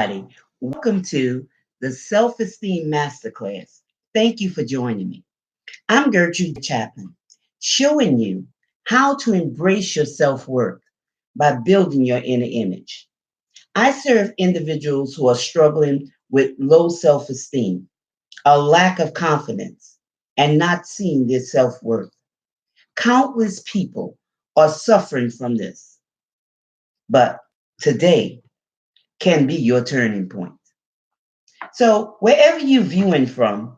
everybody. Welcome to the Self-Esteem Masterclass. Thank you for joining me. I'm Gertrude Chapman, showing you how to embrace your self-worth by building your inner image. I serve individuals who are struggling with low self-esteem, a lack of confidence, and not seeing their self-worth. Countless people are suffering from this, but today can be your turning point. So, wherever you're viewing from,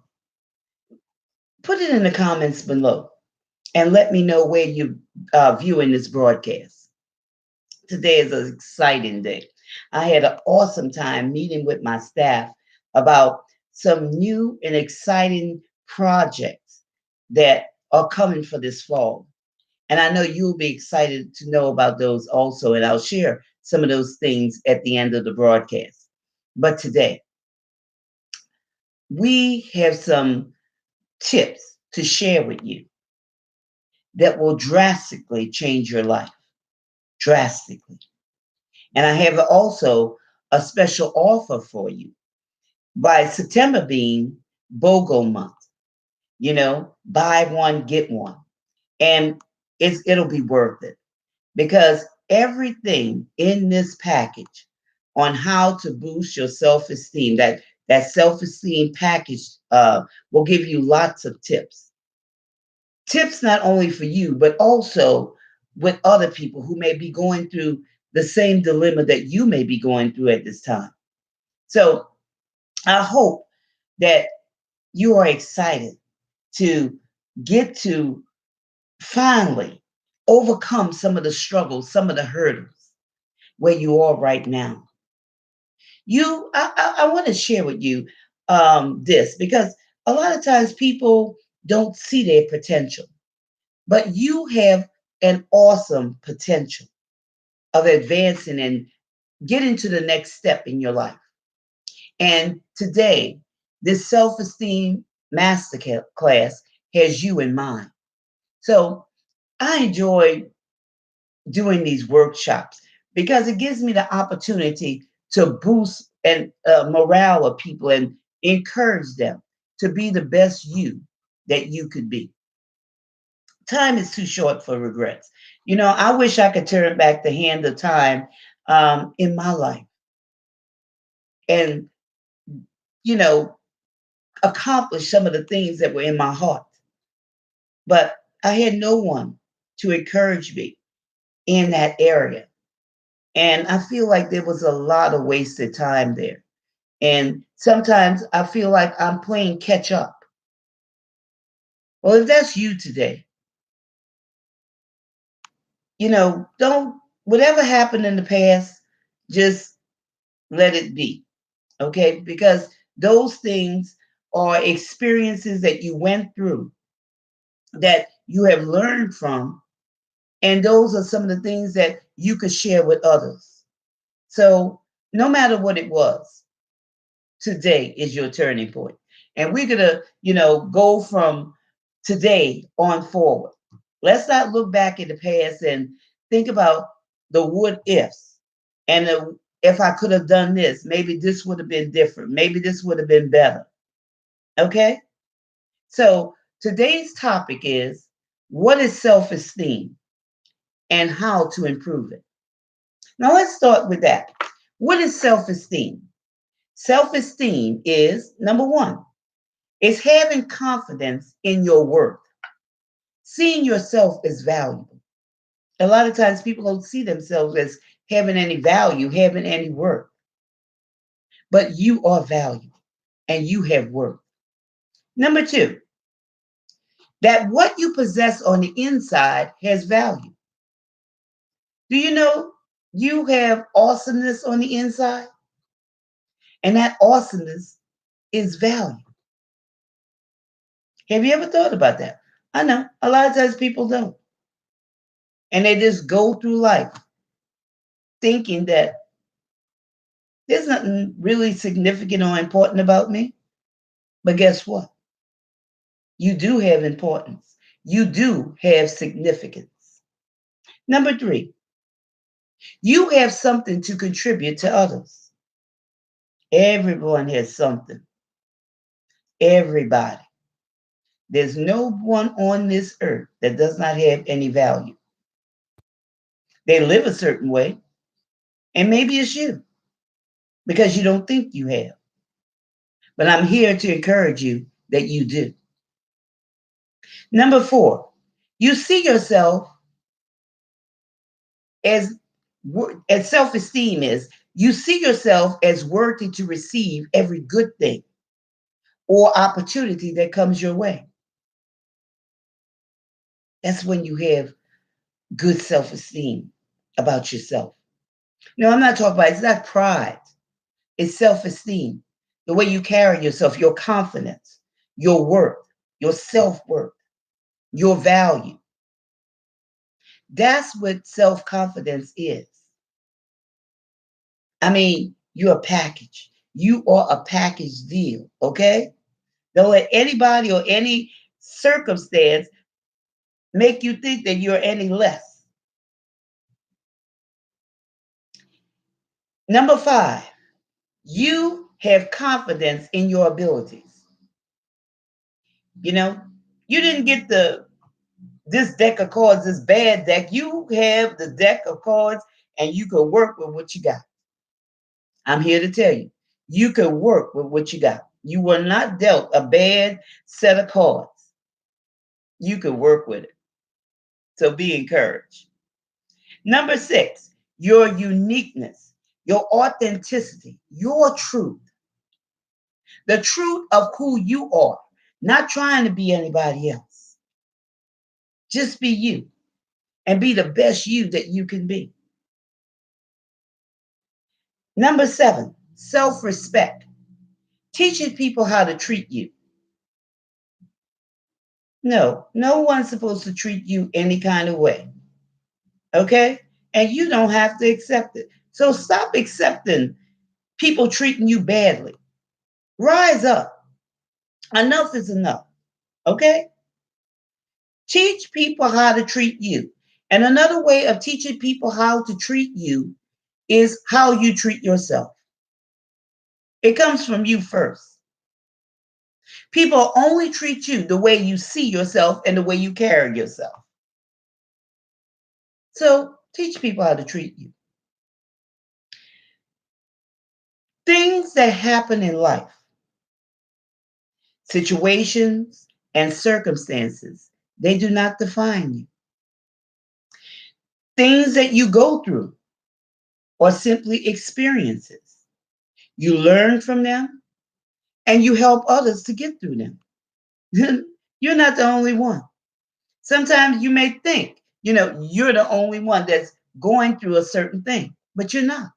put it in the comments below and let me know where you're viewing this broadcast. Today is an exciting day. I had an awesome time meeting with my staff about some new and exciting projects that are coming for this fall. And I know you'll be excited to know about those also. And I'll share some of those things at the end of the broadcast. But today, we have some tips to share with you that will drastically change your life. Drastically. And I have also a special offer for you. By September being BOGO month, buy one, get one. And it'll be worth it because everything in this package on how to boost your self-esteem, that self-esteem package will give you lots of tips. Tips not only for you, but also with other people who may be going through the same dilemma that you may be going through at this time. So I hope that you are excited to get to finally overcome some of the struggles, some of the hurdles where you are right now. I want to share with you this because a lot of times people don't see their potential. But you have an awesome potential of advancing and getting to the next step in your life. And today, this self esteem master class has you in mind. So I enjoy doing these workshops because it gives me the opportunity to boost and morale of people and encourage them to be the best you that you could be. Time is too short for regrets. I wish I could turn back the hand of time in my life and, you know, accomplish some of the things that were in my heart. But I had no one to encourage me in that area. And I feel like there was a lot of wasted time there. And sometimes I feel like I'm playing catch up. Well, if that's you today, don't, whatever happened in the past, just let it be. Okay? Because those things are experiences that you went through that you have learned from, and those are some of the things that you could share with others. So, no matter what it was, today is your turning point. And we're going to, go from today on forward. Let's not look back in the past and think about the what ifs and if I could have done this, maybe this would have been different. Maybe this would have been better. Okay? So today's topic is what is self esteem and how to improve it. Now let's start with that. What is self esteem? Self esteem is number one, it's having confidence in your worth, seeing yourself as valuable. A lot of times people don't see themselves as having any value, having any worth, but you are valuable and you have worth. Number two, that what you possess on the inside has value. Do you know you have awesomeness on the inside? And that awesomeness is value. Have you ever thought about that? I know a lot of times people don't. And they just go through life thinking that there's nothing really significant or important about me. But guess what? You do have importance. You do have significance. Number three, you have something to contribute to others. Everyone has something. Everybody. There's no one on this earth that does not have any value. They live a certain way, and maybe it's you because you don't think you have. But I'm here to encourage you that you do. Number four, you see yourself as self-esteem is you see yourself as worthy to receive every good thing or opportunity that comes your way. That's when you have good self-esteem about yourself. No, I'm not talking about it's not pride. It's self-esteem. The way you carry yourself, your confidence, your worth, your self-worth, your value. That's what self-confidence is. I mean, you're a package. You are a package deal, okay? Don't let anybody or any circumstance make you think that you're any less. Number five, you have confidence in your abilities. You know, you didn't get this deck of cards, this bad deck. You have the deck of cards and you can work with what you got. I'm here to tell you, you can work with what you got. You were not dealt a bad set of cards. You can work with it. So be encouraged. Number six, your uniqueness, your authenticity, your truth, the truth of who you are, not trying to be anybody else. Just be you and be the best you that you can be. Number seven, self respect, teaching people how to treat you. No, no one's supposed to treat you any kind of way. Okay? And you don't have to accept it. So stop accepting people treating you badly. Rise up. Enough is enough. Okay? Teach people how to treat you. And another way of teaching people how to treat you is how you treat yourself. It comes from you first. People only treat you the way you see yourself and the way you carry yourself. So teach people how to treat you. Things that happen in life, situations and circumstances, they do not define you. Things that you go through are simply experiences. You learn from them and you help others to get through them. You're not the only one. Sometimes you may think, you're the only one that's going through a certain thing, but you're not.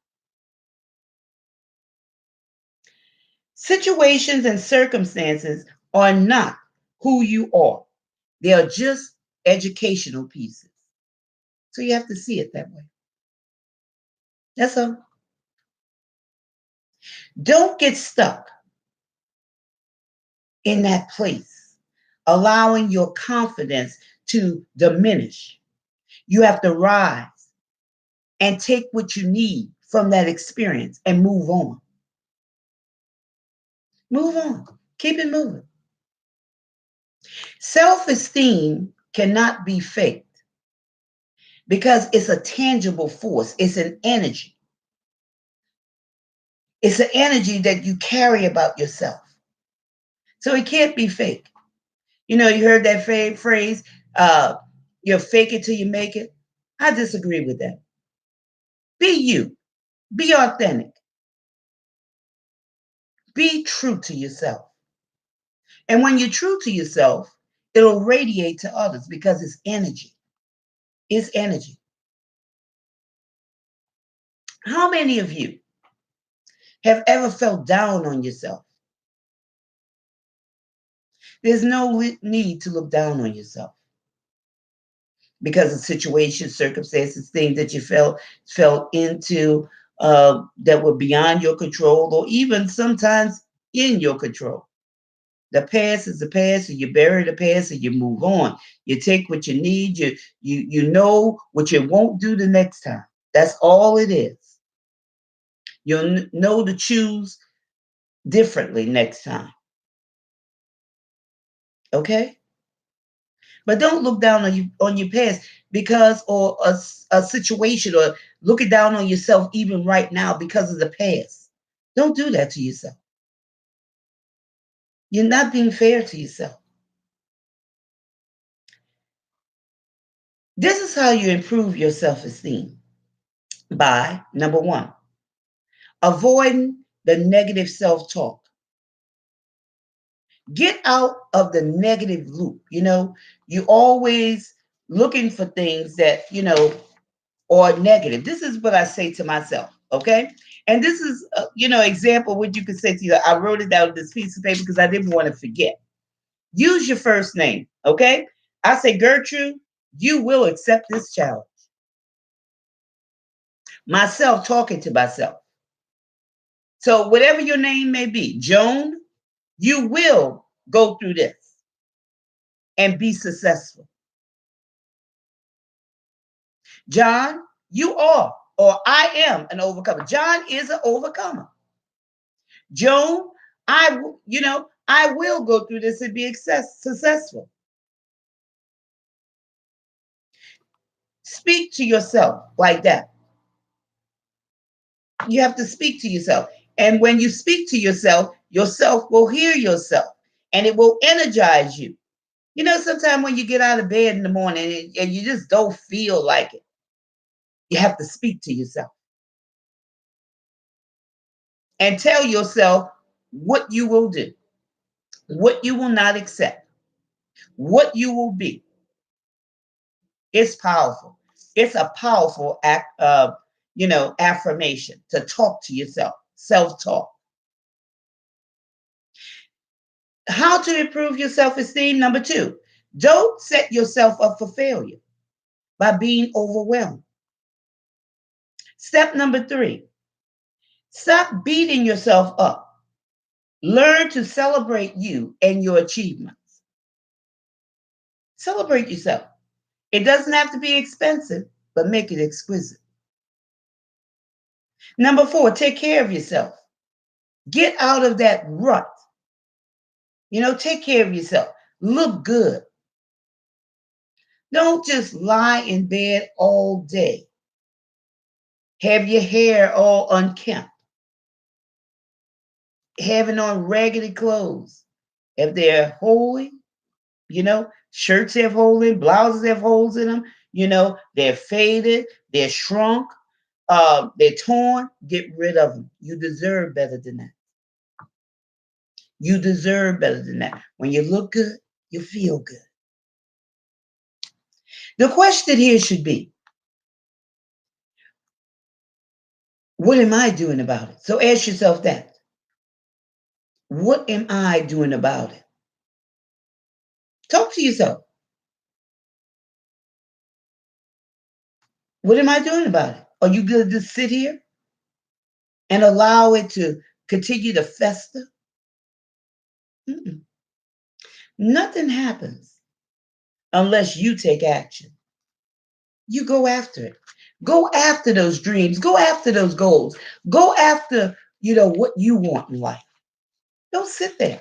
Situations and circumstances are not who you are. They are just educational pieces. So you have to see it that way. That's all. Don't get stuck in that place, allowing your confidence to diminish. You have to rise and take what you need from that experience and move on. Move on. Keep it moving. Self esteem cannot be faked because it's a tangible force, it's an energy. It's an energy that you carry about yourself. So it can't be fake. You heard that phrase, you fake it till you make it. I disagree with that. Be you, be authentic, be true to yourself. And when you're true to yourself, it'll radiate to others because it's energy. It's energy. How many of you have ever felt down on yourself? There's no need to look down on yourself because of situations, circumstances, things that you felt into that were beyond your control, or even sometimes in your control. The past is the past, and you bury the past and you move on. You take what you need. You know what you won't do the next time. That's all it is. You'll know to choose differently next time. Okay? But don't look down on your past because or a situation or looking down on yourself even right now because of the past. Don't do that to yourself. You're not being fair to yourself. This is how you improve your self-esteem by number one, avoiding the negative self-talk. Get out of the negative loop. You always looking for things that, are negative. This is what I say to myself. Okay. And this is, example what you could say to you. I wrote it down on this piece of paper because I didn't want to forget. Use your first name. Okay. I say, Gertrude, you will accept this challenge. Myself talking to myself. So whatever your name may be, Joan, you will go through this and be successful. John, you are, or I am an overcomer. John is an overcomer. Joan, I will go through this and be successful. Speak to yourself like that. You have to speak to yourself. And when you speak to yourself will hear yourself and it will energize you. Sometimes when you get out of bed in the morning and you just don't feel like it, you have to speak to yourself and tell yourself what you will do, what you will not accept, what you will be. It's powerful. It's a powerful act of, affirmation to talk to yourself, self-talk. How to improve your self-esteem? Number two, don't set yourself up for failure by being overwhelmed. Step number three, stop beating yourself up. Learn to celebrate you and your achievements. Celebrate yourself. It doesn't have to be expensive, but make it exquisite. Number four, take care of yourself. Get out of that rut. Take care of yourself. Look good. Don't just lie in bed all day. Have your hair all unkempt. Having on raggedy clothes. If they're holy, shirts have holes in, blouses have holes in them. They're faded, they're shrunk, they're torn. Get rid of them. You deserve better than that. You deserve better than that. When you look good, you feel good. The question here should be, what am I doing about it? So ask yourself that. What am I doing about it? Talk to yourself. What am I doing about it? Are you going to just sit here and allow it to continue to fester? Mm-mm. Nothing happens unless you take action. You go after it. Go after those dreams. Go after those goals. Go after, what you want in life. Don't sit there.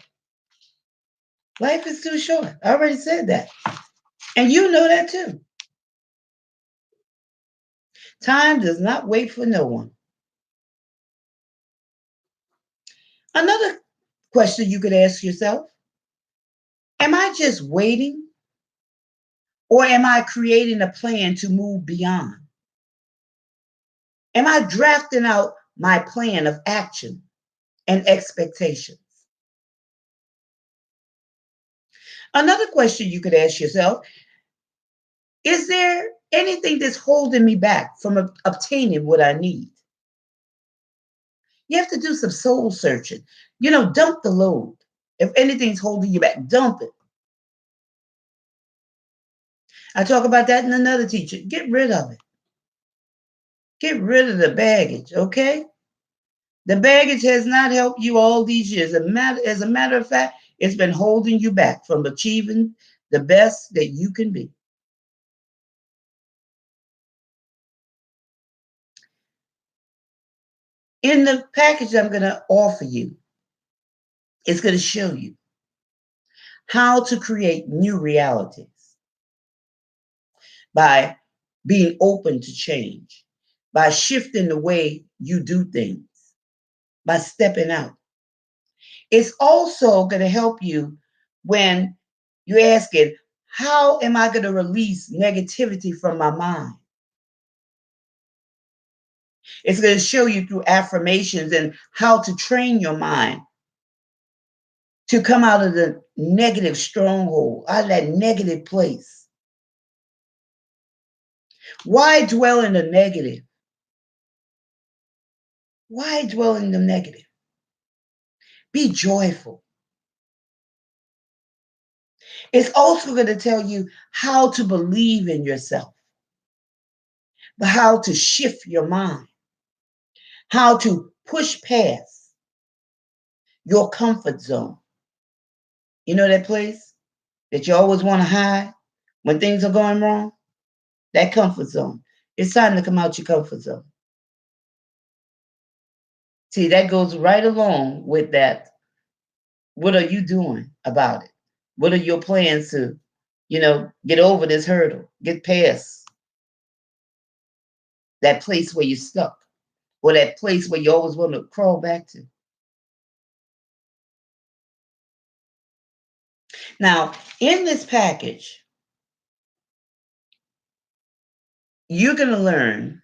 Life is too short. I already said that. And you know that too. Time does not wait for no one. Another question you could ask yourself, am I just waiting or am I creating a plan to move beyond? Am I drafting out my plan of action and expectations? Another question you could ask yourself, is there anything that's holding me back from obtaining what I need? You have to do some soul searching. Dump the load. If anything's holding you back, dump it. I talk about that in another teacher. Get rid of it. Get rid of the baggage, okay? The baggage has not helped you all these years. As a matter of fact, it's been holding you back from achieving the best that you can be. In the package I'm going to offer you, It's going to show you how to create new realities by being open to change, by shifting the way you do things, by stepping out. It's also going to help you when you're asking, how am I going to release negativity from my mind? It's going to show you through affirmations and how to train your mind to come out of the negative stronghold, out of that negative place. Why dwell in the negative? Why dwell in the negative? Be joyful. It's also going to tell you how to believe in yourself, but how to shift your mind, how to push past your comfort zone. You know that place that you always want to hide when things are going wrong? That comfort zone. It's time to come out your comfort zone. See, that goes right along with that. What are you doing about it? What are your plans to, get over this hurdle, get past that place where you're stuck, or that place where you always want to crawl back to? Now, in this package, you're going to learn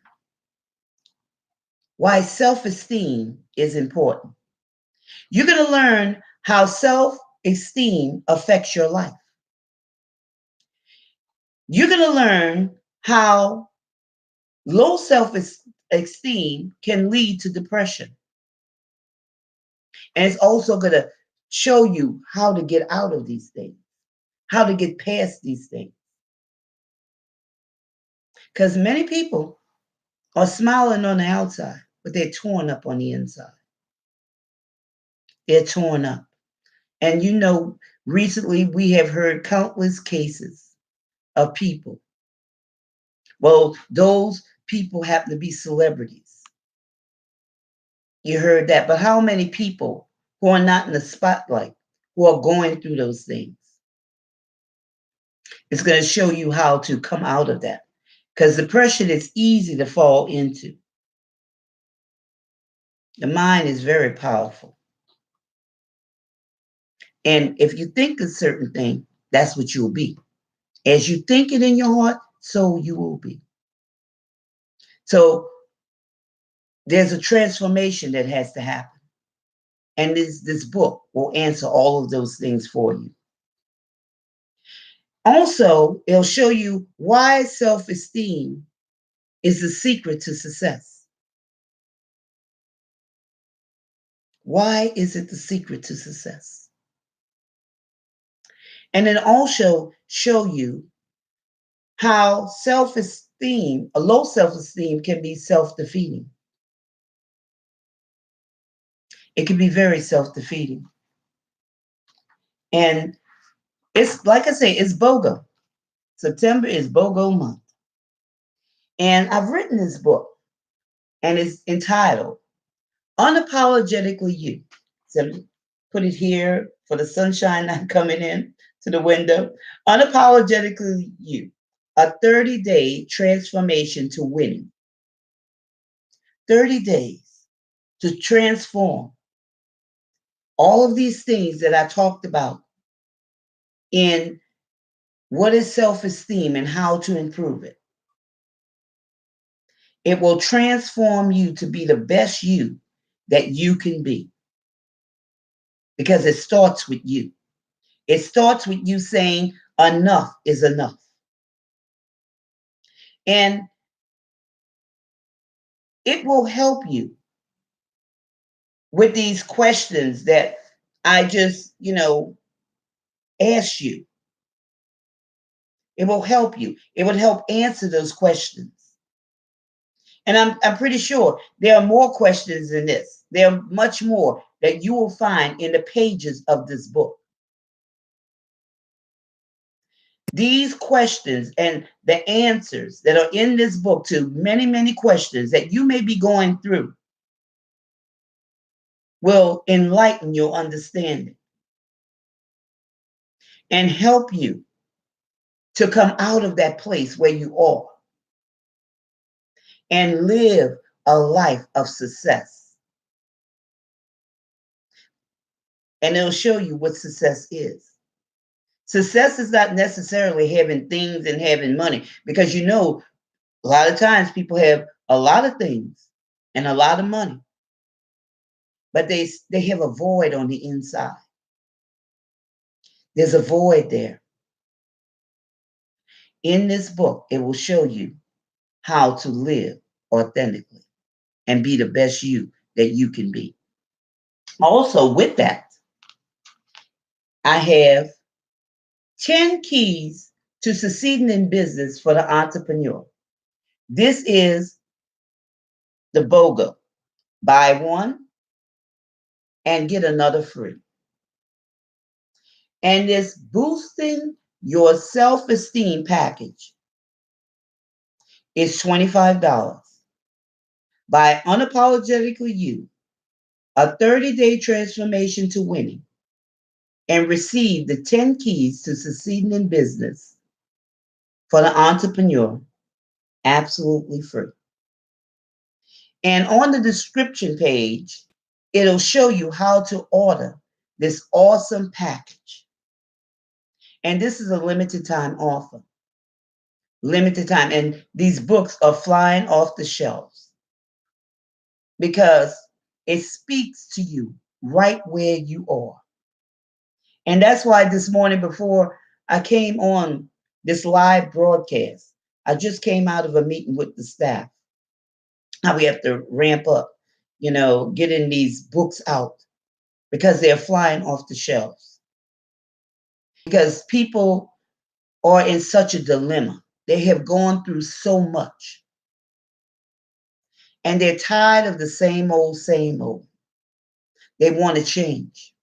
why self esteem is important. You're going to learn how self esteem affects your life. You're going to learn how low self esteem can lead to depression. And it's also going to show you how to get out of these things, how to get past these things. Because many people are smiling on the outside, but they're torn up on the inside. They're torn up. And recently we have heard countless cases of people. Well, those people happen to be celebrities. You heard that. But how many people who are not in the spotlight, who are going through those things? It's going to show you how to come out of that. Because depression is easy to fall into. The mind is very powerful. And if you think a certain thing, that's what you'll be. As you think it in your heart, so you will be. So there's a transformation that has to happen. And this book will answer all of those things for you. Also, it'll show you why self-esteem is the secret to success. Why is it the secret to success? And then also show you how self-esteem, a low self-esteem, can be self-defeating. It can be very self-defeating. And it's like I say, it's BOGO. September is BOGO month. And I've written this book, and it's entitled Unapologetically You. So put it here for the sunshine not coming in to the window. Unapologetically You, a 30-day transformation to winning. 30 days to transform all of these things that I talked about in what is self-esteem and how to improve it. It will transform you to be the best you that you can be, because it starts with you. It starts with you saying enough is enough. And it will help you with these questions that I just, asked you. It will help you. It will help answer those questions. And I'm pretty sure there are more questions than this. There are much more that you will find in the pages of this book. These questions and the answers that are in this book to many, many questions that you may be going through will enlighten your understanding and help you to come out of that place where you are and live a life of success. And it'll show you what success is. Success is not necessarily having things and having money, because you know, a lot of times people have a lot of things and a lot of money, but they have a void on the inside. There's a void there. In this book, it will show you how to live authentically and be the best you that you can be. Also, with that, I have 10 keys to succeeding in business for the entrepreneur. This is the BOGO. Buy one and get another free. And this boosting your self-esteem package is $25. Buy unapologetically you, a 30-day transformation to winning, and receive the 10 keys to succeeding in business for the entrepreneur absolutely free. And on the description page, it'll show you how to order this awesome package. And this is a limited time offer. Limited time. And these books are flying off the shelves because it speaks to you right where you are. And that's why this morning, before I came on this live broadcast, I just came out of a meeting with the staff. How we have to ramp up, getting these books out because they're flying off the shelves. Because people are in such a dilemma. They have gone through so much. And they're tired of the same old, same old. They want to change.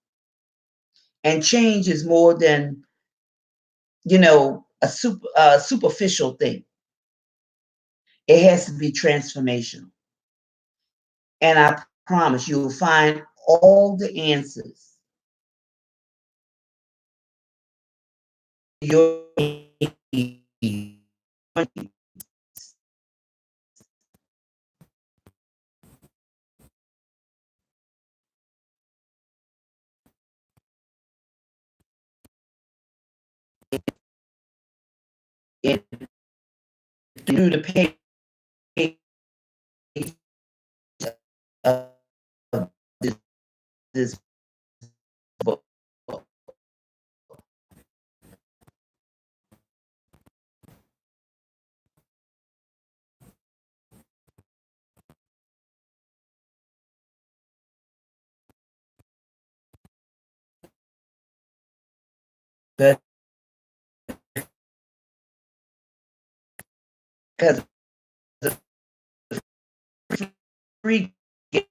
And change is more than, a superficial thing. It has to be transformational. And I promise you'll find all the answers. Your through the page of this book. Because the free gift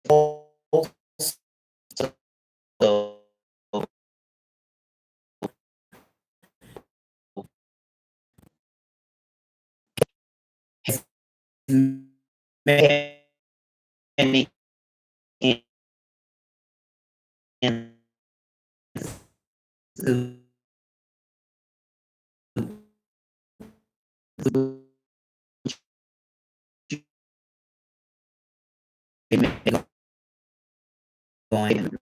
also has many going again.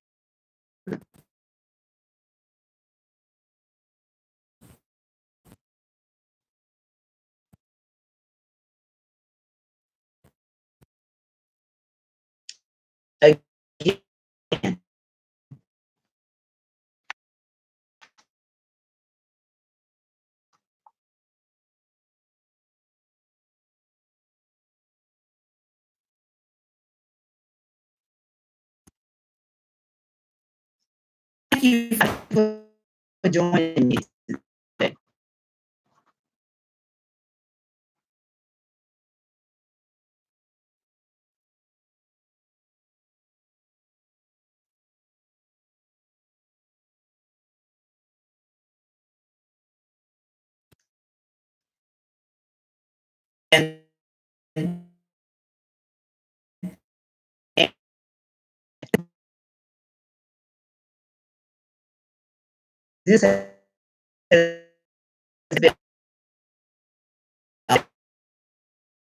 Thank you for joining me today. And this has been